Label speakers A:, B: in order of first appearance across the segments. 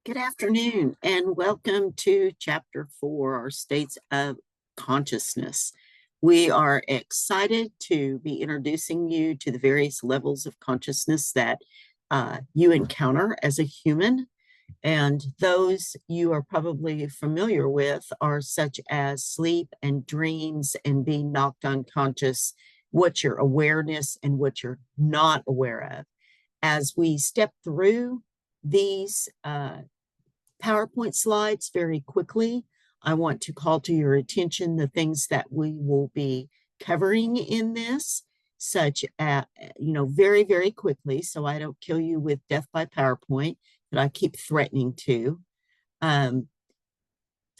A: Good afternoon, and welcome to Chapter 4, our States of Consciousness. We are excited to be introducing you to the various levels of consciousness that you encounter as a human. And those you are probably familiar with are such as sleep and dreams and being knocked unconscious, what your awareness and what you're not aware of. As we step through these PowerPoint slides very quickly, I want to call to your attention the things that we will be covering in this, such as, very, very quickly, so I don't kill you with death by PowerPoint, that I keep threatening to. I'm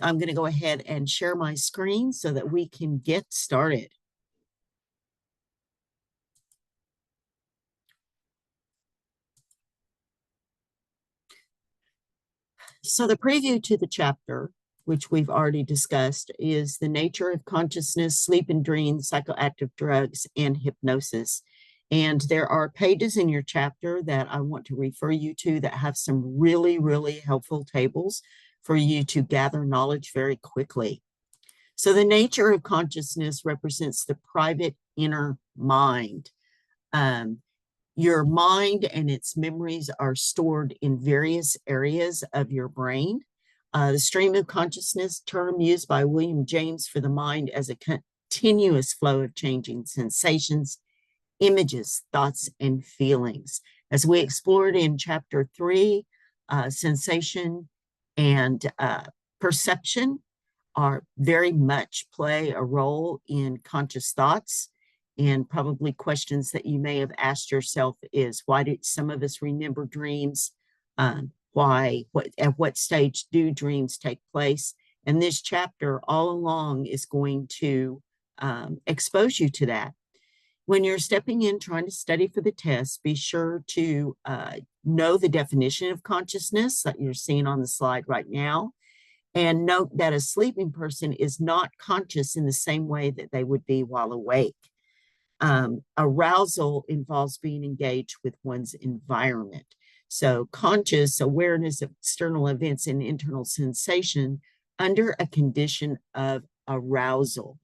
A: going to go ahead and share my screen so that we can get started. So the preview to the chapter, which we've already discussed, is the nature of consciousness, sleep and dreams, psychoactive drugs, and hypnosis. And there are pages in your chapter that I want to refer you to that have some really, really helpful tables for you to gather knowledge very quickly. So the nature of consciousness represents the private inner mind. Your mind and its memories are stored in various areas of your brain. The stream of consciousness, term used by William James for the mind as a continuous flow of changing sensations, images, thoughts, and feelings. As we explored in chapter 3, sensation and perception are very much play a role in conscious thoughts. And probably questions that you may have asked yourself is, why did some of us remember dreams? At what stage do dreams take place? And this chapter all along is going to expose you to that. When you're stepping in trying to study for the test, be sure to know the definition of consciousness that you're seeing on the slide right now. And note that a sleeping person is not conscious in the same way that they would be while awake. Arousal involves being engaged with one's environment. So conscious awareness of external events and internal sensation under a condition of arousal.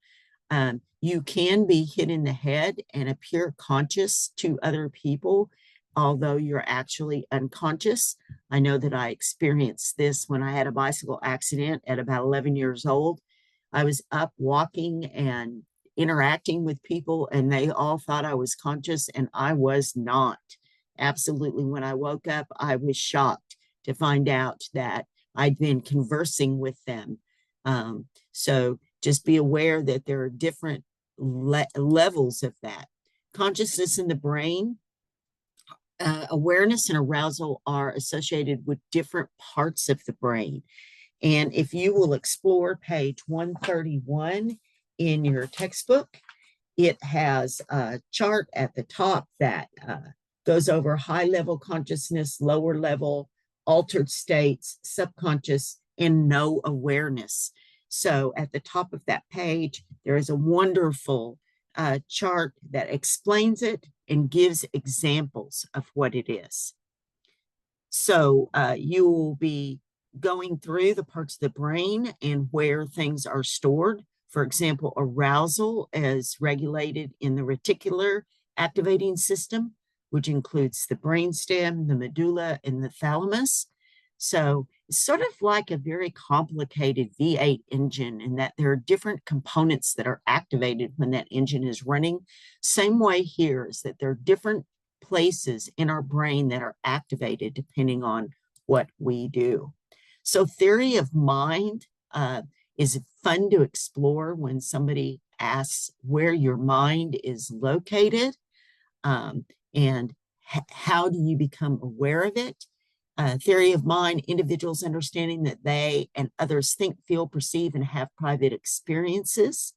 A: You can be hit in the head and appear conscious to other people, although you're actually unconscious. I know that I experienced this when I had a bicycle accident at about 11 years old. I was up walking and interacting with people, and they all thought I was conscious, and I was not. Absolutely. When I woke up, I was shocked to find out that I'd been conversing with them. So just be aware that there are different levels of that. Consciousness in the brain, awareness and arousal are associated with different parts of the brain. And if you will explore page 131 in your textbook, it has a chart at the top that goes over high level consciousness, lower level, altered states, subconscious, and no awareness. So at the top of that page, there is a wonderful chart that explains it and gives examples of what it is. So you will be going through the parts of the brain and where things are stored. For example, arousal is regulated in the reticular activating system, which includes the brainstem, the medulla, and the thalamus. So it's sort of like a very complicated V8 engine in that there are different components that are activated when that engine is running. Same way here is that there are different places in our brain that are activated depending on what we do. So theory of mind is fun to explore when somebody asks where your mind is located and how do you become aware of it. Theory of mind, individuals understanding that they and others think, feel, perceive, and have private experiences.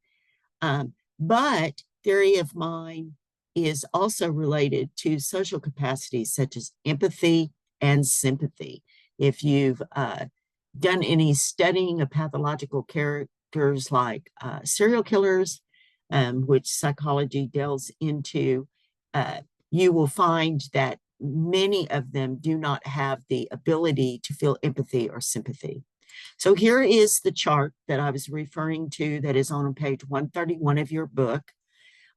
A: But theory of mind is also related to social capacities such as empathy and sympathy. If you've done any studying of pathological characters like serial killers, which psychology delves into, you will find that many of them do not have the ability to feel empathy or sympathy. So here is the chart that I was referring to that is on page 131 of your book.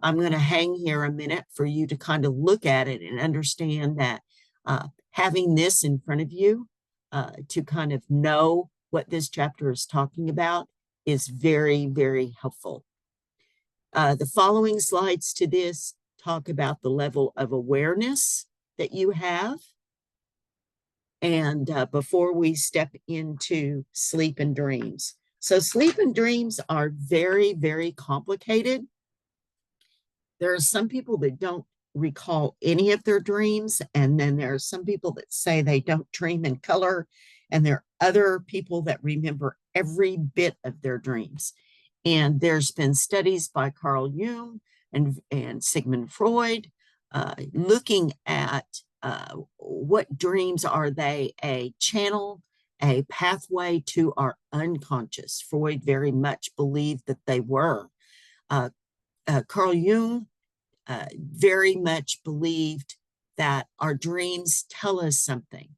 A: I'm going to hang here a minute for you to kind of look at it and understand that having this in front of you to kind of know what this chapter is talking about is very, very helpful. The following slides to this talk about the level of awareness that you have. And before we step into sleep and dreams. So sleep and dreams are very, very complicated. There are some people that don't recall any of their dreams. And then there are some people that say they don't dream in color. And there are other people that remember every bit of their dreams. And there's been studies by Carl Jung and Sigmund Freud looking at what dreams are they a channel, a pathway to our unconscious. Freud very much believed that they were. Carl Jung very much believed that our dreams tell us something.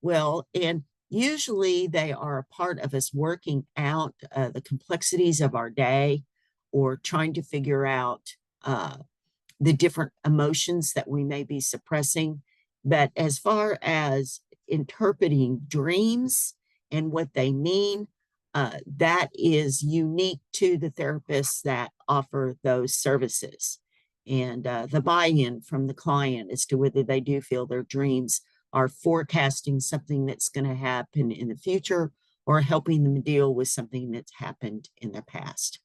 A: Well, and usually they are a part of us working out the complexities of our day or trying to figure out the different emotions that we may be suppressing. But as far as interpreting dreams and what they mean, that is unique to the therapists that offer those services. And the buy-in from the client as to whether they do feel their dreams are forecasting something that's going to happen in the future or helping them deal with something that's happened in the past.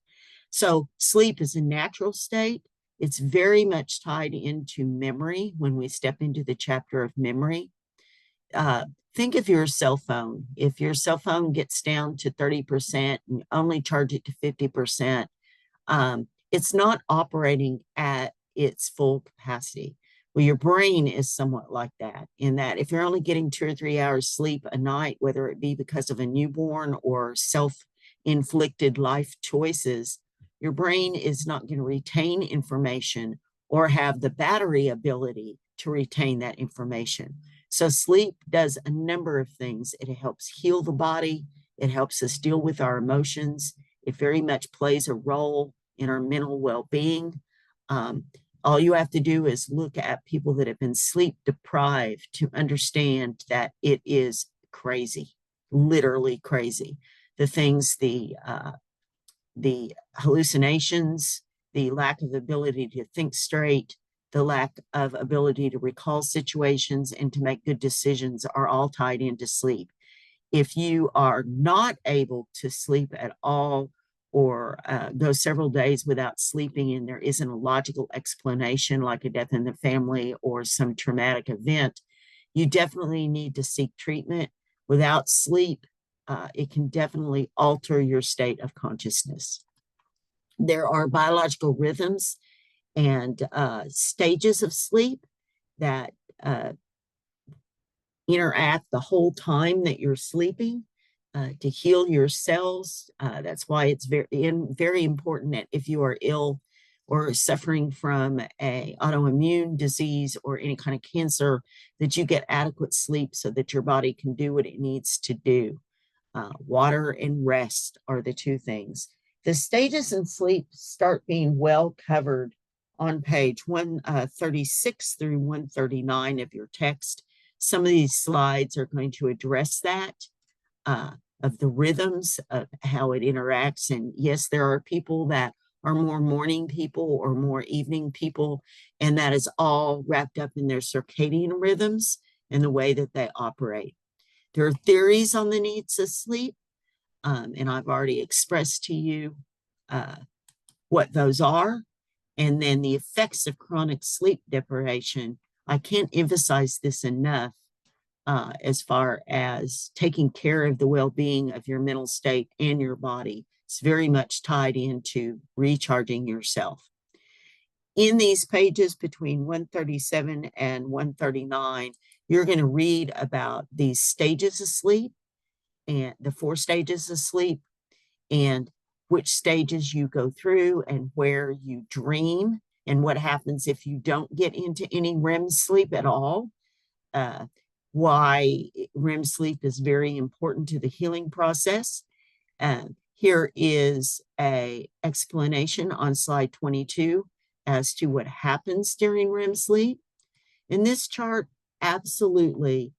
A: So sleep is a natural state. It's very much tied into memory when we step into the chapter of memory. Think of your cell phone. If your cell phone gets down to 30% and only charge it to 50%, it's not operating at its full capacity. Well, your brain is somewhat like that, in that if you're only getting 2 or 3 hours sleep a night, whether it be because of a newborn or self-inflicted life choices, your brain is not going to retain information or have the battery ability to retain that information. So sleep does a number of things. It helps heal the body. It helps us deal with our emotions. It very much plays a role in our mental well-being. All you have to do is look at people that have been sleep deprived to understand that it is crazy, literally crazy. The things, the hallucinations, the lack of ability to think straight, the lack of ability to recall situations and to make good decisions are all tied into sleep. If you are not able to sleep at all or go several days without sleeping and there isn't a logical explanation like a death in the family or some traumatic event, you definitely need to seek treatment. Without sleep, it can definitely alter your state of consciousness. There are biological rhythms and stages of sleep that interact the whole time that you're sleeping to heal your cells. That's why it's very important that if you are ill or suffering from an autoimmune disease or any kind of cancer, that you get adequate sleep so that your body can do what it needs to do. Water and rest are the two things. The stages in sleep start being well covered on page 136 through 139 of your text. Some of these slides are going to address that, of the rhythms of how it interacts. And yes, there are people that are more morning people or more evening people, and that is all wrapped up in their circadian rhythms and the way that they operate. There are theories on the needs of sleep, and I've already expressed to you what those are. And then the effects of chronic sleep deprivation. I can't emphasize this enough as far as taking care of the well-being of your mental state and your body. It's very much tied into recharging yourself. In these pages between 137 and 139, you're going to read about these stages of sleep and the 4 stages of sleep and which stages you go through and where you dream and what happens if you don't get into any REM sleep at all. why REM sleep is very important to the healing process. Here is a explanation on slide 22 as to what happens during REM sleep. And this chart absolutely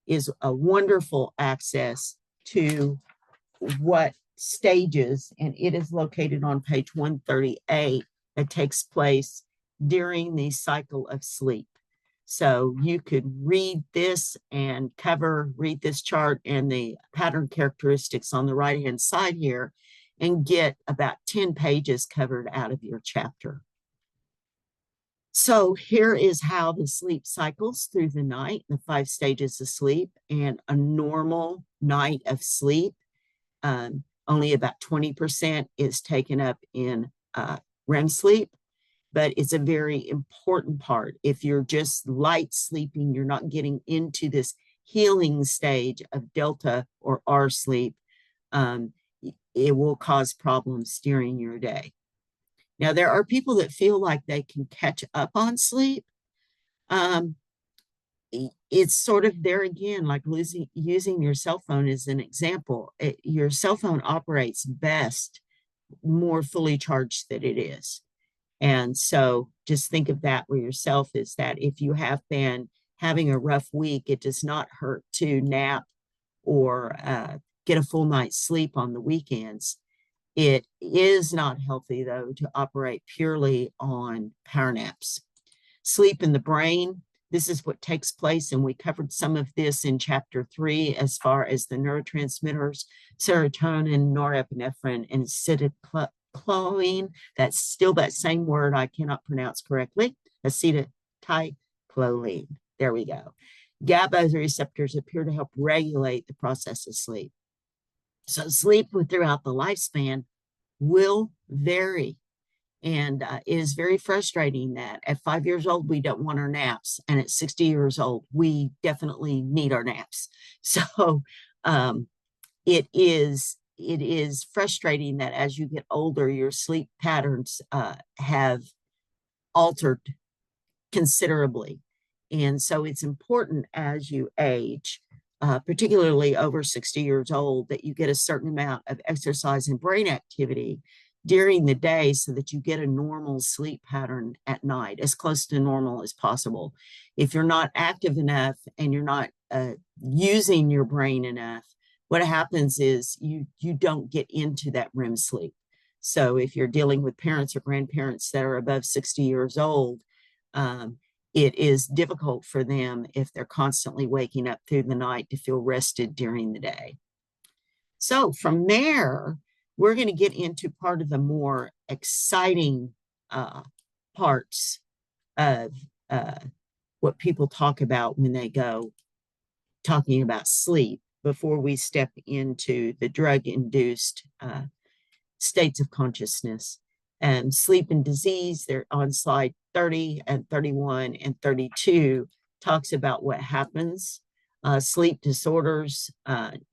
A: is a wonderful access to what stages, and it is located on page 138, that takes place during the cycle of sleep. So you could read this and read this chart and the pattern characteristics on the right-hand side here and get about 10 pages covered out of your chapter. So here is how the sleep cycles through the night, the 5 stages of sleep, and a normal night of sleep. Only about 20% is taken up in REM sleep, but it's a very important part. If you're just light sleeping, you're not getting into this healing stage of delta or R sleep, it will cause problems during your day. Now, there are people that feel like they can catch up on sleep. It's sort of there again, like using your cell phone as an example. Your cell phone operates best more fully charged than it is. And so just think of that for yourself, is that if you have been having a rough week, it does not hurt to nap or get a full night's sleep on the weekends. It is not healthy, though, to operate purely on power naps. Sleep in the brain. This is what takes place, and we covered some of this in chapter 3 as far as the neurotransmitters, serotonin, norepinephrine, and acetylcholine. That's still that same word I cannot pronounce correctly. Acetylcholine. There we go. GABA receptors appear to help regulate the process of sleep. So sleep throughout the lifespan will vary. And it is very frustrating that at 5 years old, we don't want our naps. And at 60 years old, we definitely need our naps. So it is frustrating that as you get older, your sleep patterns have altered considerably. And so it's important as you age, particularly over 60 years old, that you get a certain amount of exercise and brain activity during the day so that you get a normal sleep pattern at night, as close to normal as possible. If you're not active enough and you're not using your brain enough, what happens is you don't get into that REM sleep. So if you're dealing with parents or grandparents that are above 60 years old, it is difficult for them if they're constantly waking up through the night to feel rested during the day. So from there, we're going to get into part of the more exciting parts of what people talk about when they go talking about sleep before we step into the drug-induced states of consciousness. And sleep and disease, they're on slide 30 and 31 and 32, talks about what happens. Sleep disorders,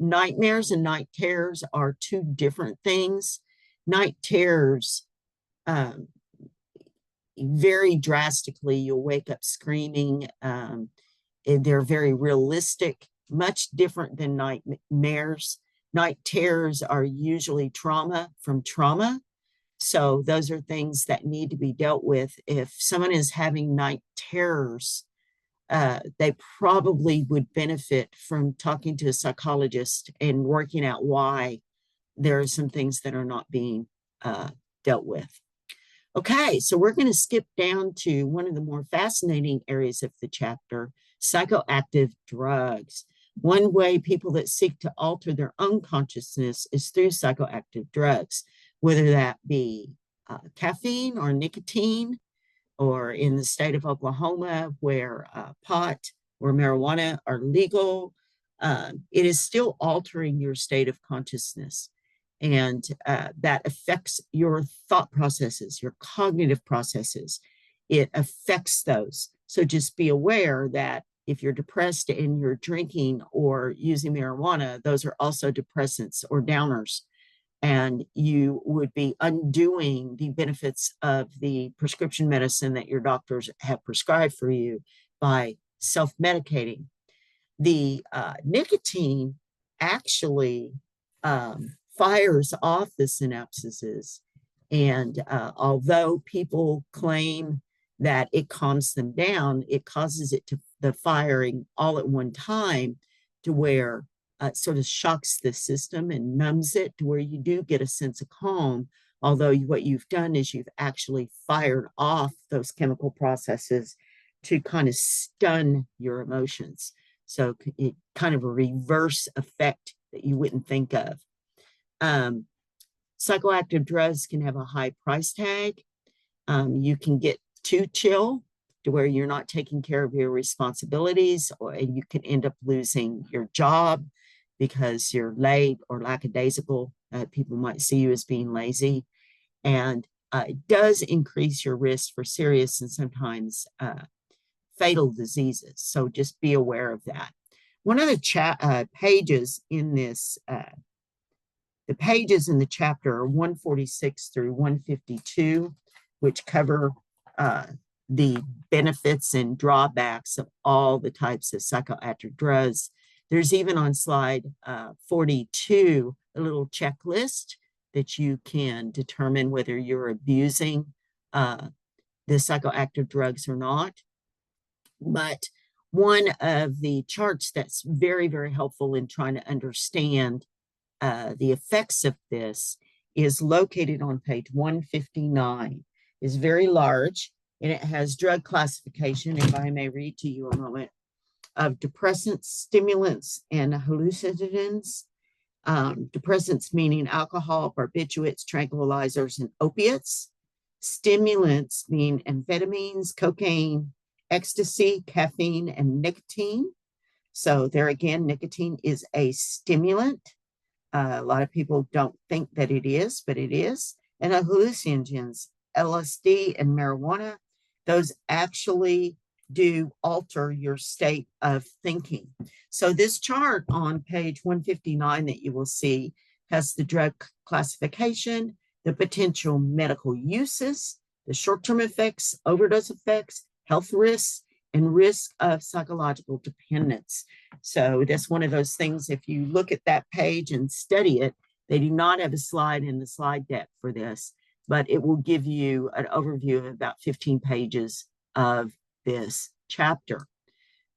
A: nightmares and night terrors are 2 different things. Night terrors, very drastically, you'll wake up screaming. They're very realistic, much different than nightmares. Night terrors are usually trauma from trauma. So those are things that need to be dealt with. If someone is having night terrors, they probably would benefit from talking to a psychologist and working out why there are some things that are not being dealt with. Okay, so we're going to skip down to one of the more fascinating areas of the chapter, psychoactive drugs. One way people that seek to alter their own consciousness is through psychoactive drugs, whether that be caffeine or nicotine, or in the state of Oklahoma where pot or marijuana are legal. It is still altering your state of consciousness. And that affects your thought processes, your cognitive processes. It affects those. So just be aware that if you're depressed and you're drinking or using marijuana, those are also depressants or downers. And you would be undoing the benefits of the prescription medicine that your doctors have prescribed for you by self-medicating. The nicotine actually fires off the synapses. And although people claim that it calms them down, it causes it to the firing all at one time to where it sort of shocks the system and numbs it to where you do get a sense of calm. Although what you've done is you've actually fired off those chemical processes to kind of stun your emotions. So it kind of a reverse effect that you wouldn't think of. Psychoactive drugs can have a high price tag. You can get too chill to where you're not taking care of your responsibilities, or you can end up losing your job because you're late or lackadaisical. People might see you as being lazy. And it does increase your risk for serious and sometimes fatal diseases. So just be aware of that. One of the pages in this, the pages in the chapter are 146 through 152, which cover the benefits and drawbacks of all the types of psychoactive drugs. There's even on slide 42 a little checklist that you can determine whether you're abusing the psychoactive drugs or not. But one of the charts that's very, very helpful in trying to understand the effects of this is located on page 159. It's very large, and it has drug classification, if I may read to you a moment, of depressants, stimulants, and hallucinogens. Depressants meaning alcohol, barbiturates, tranquilizers, and opiates. Stimulants mean amphetamines, cocaine, ecstasy, caffeine, and nicotine. So there again, nicotine is a stimulant. A lot of people don't think that it is, but it is. And hallucinogens, LSD and marijuana, those actually do alter your state of thinking. So this chart on page 159 that you will see has the drug classification, the potential medical uses, the short-term effects, overdose effects, health risks, and risk of psychological dependence. So that's one of those things, if you look at that page and study it, they do not have a slide in the slide deck for this, but it will give you an overview of about 15 pages of this chapter.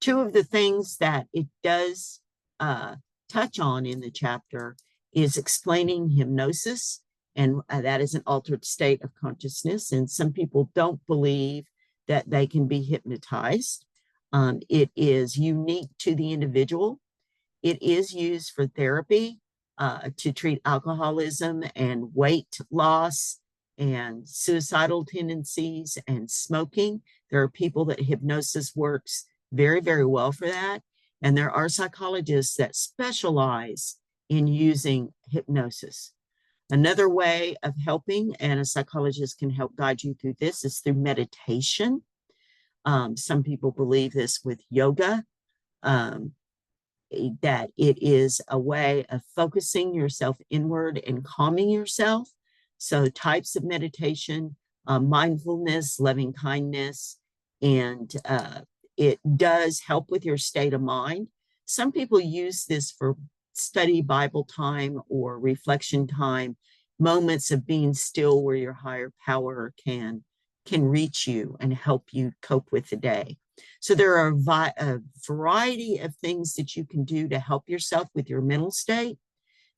A: Two of the things that it does touch on in the chapter is explaining hypnosis, and that is an altered state of consciousness, and some people don't believe that they can be hypnotized. It is unique to the individual. It is used for therapy to treat alcoholism and weight loss and suicidal tendencies and smoking. There are people that hypnosis works very, very well for that. And there are psychologists that specialize in using hypnosis. Another way of helping, and a psychologist can help guide you through this, is through meditation. Some people believe this with yoga, that it is a way of focusing yourself inward and calming yourself. So types of meditation, mindfulness, loving kindness, and it does help with your state of mind. Some people use this for study Bible time or reflection time, moments of being still where your higher power can reach you and help you cope with the day. So there are a variety of things that you can do to help yourself with your mental state.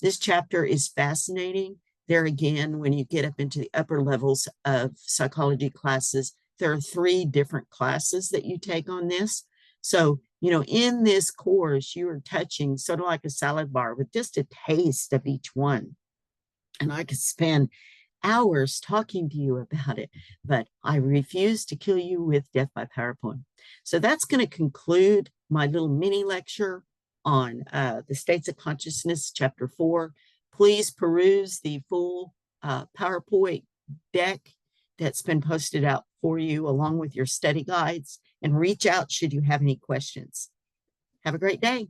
A: This chapter is fascinating. There again, when you get up into the upper levels of psychology classes, there are 3 different classes that you take on this. So, in this course, you are touching sort of like a salad bar with just a taste of each one. And I could spend hours talking to you about it, but I refuse to kill you with death by PowerPoint. So that's going to conclude my little mini lecture on the states of consciousness, chapter 4. Please peruse the full PowerPoint deck that's been posted out for you along with your study guides, and reach out should you have any questions. Have a great day.